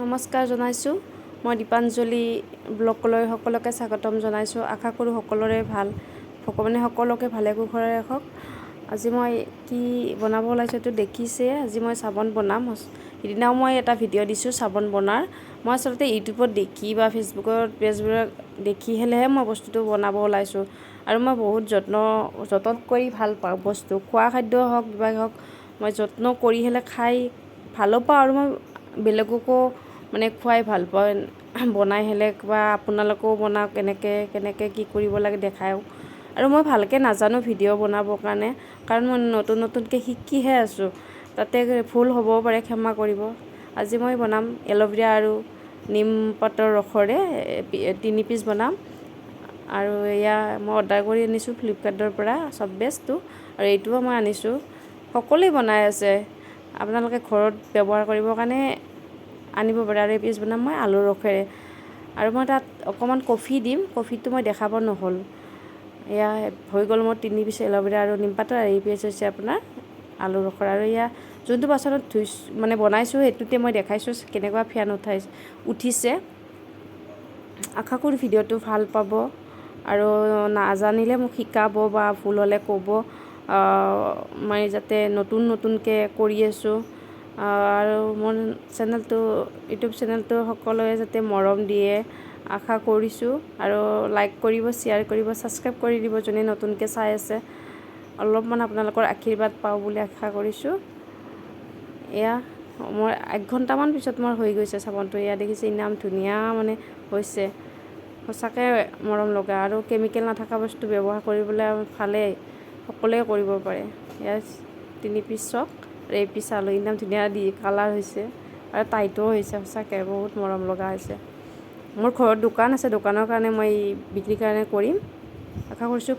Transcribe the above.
নমস্কাৰ জনাইছোঁ। মই দীপাঞ্জলি ব্লগলৈ সকলোকে স্বাগতম জনাইছোঁ। আশা কৰোঁ সকলোৰে ভাল, ভগৱানে সকলোকে ভালে কুশলে ৰাখক। আজি মই কি বনাব ওলাইছোঁ এইটো দেখিছে। আজি মই চাবোন বনাম। সিদিনাও মই এটা ভিডিঅ' দিছোঁ চাবোন বনাৰ। মই আচলতে ইউটিউবত দেখি বা ফেচবুকত পেজবোৰত দেখিহে মই বস্তুটো বনাব ওলাইছোঁ। আৰু মই বহুত যত্ন কৰি ভাল পাওঁ বস্তু, খোৱা খাদ্য হওক কিবা হওক, মই যত্ন কৰিহে খাই ভালো পাওঁ। আৰু মই বেলেগকো মানে খুৱাই ভাল পাওঁ, বনাই হেলে বা আপোনালোকেও বনাওক, কেনেকৈ কি কৰিব লাগে দেখাওঁ। আৰু মই ভালকৈ নাজানো ভিডিঅ' বনাবৰ কাৰণে, কাৰণ মই নতুনকৈ শিকিহে আছোঁ। তাতে ভুল হ'বও পাৰে, ক্ষমা কৰিব। আজি মই বনাম এল'ভেৰা আৰু নিম পাতৰ ৰসৰে 3 পিচ বনাম। আৰু এয়া মই অৰ্ডাৰ কৰি আনিছোঁ ফ্লিপকাৰ্টৰ পৰা চব বেচটো, আৰু এইটোও মই আনিছোঁ। সকলোৱে বনাই আছে, আপোনালোকে ঘৰত ব্যৱহাৰ কৰিবৰ কাৰণে আনিব পাৰে। আৰু এই পিচ বনাম মই আলুৰ ৰসেৰে, আৰু মই তাত অকণমান কফি দিম। কফিটো মই দেখাব নহ'ল। এয়া হৈ গ'ল মোৰ 3 পিচ এল'ভেৰা আৰু নিমপাতৰ, আৰু এই পিচ হৈছে আপোনাৰ আলুৰ ৰসৰ। আৰু এয়া যোনটো বাচনত বনাইছোঁ সেইটোতে মই দেখাইছোঁ কেনেকুৱা ফেন উঠিছে। আশা কৰোঁ ভিডিঅ'টো ভাল পাব, আৰু নাজানিলে মোক শিকাব বা ভুল হ'লে ক'ব। মই যাতে নতুনকৈ কৰি আছোঁ। আৰু মোৰ ইউটিউব চেনেলটো সকলোৱে যাতে মৰম দিয়ে আশা কৰিছোঁ। আৰু লাইক কৰিব, শ্বেয়াৰ কৰিব, ছাবস্ক্ৰাইব কৰি দিব যোনে নতুনকৈ চাই আছে। অলপমান আপোনালোকৰ আশীৰ্বাদ পাওঁ বুলি আশা কৰিছোঁ। এয়া মোৰ 1 ঘণ্টামান পিছত মোৰ হৈ গৈছে চাবোনটো। এয়া দেখিছে ইমান ধুনীয়া হৈছে, সঁচাকৈ মৰম লগা। আৰু কেমিকেল নাথাকা বস্তু ব্যৱহাৰ কৰিবলৈ ভালেই, সকলোৱে কৰিব পাৰে। এয়া 3 পিচ চক আৰু এই পিচ আলু, ইমান ধুনীয়া কালাৰ হৈছে আৰু টাইটো হৈছে। সঁচাকৈ বহুত মৰম লগা হৈছে। মোৰ ঘৰত দোকান আছে, দোকানৰ কাৰণে মই বিক্ৰীৰ কাৰণে কৰিম। আশা কৰিছোঁ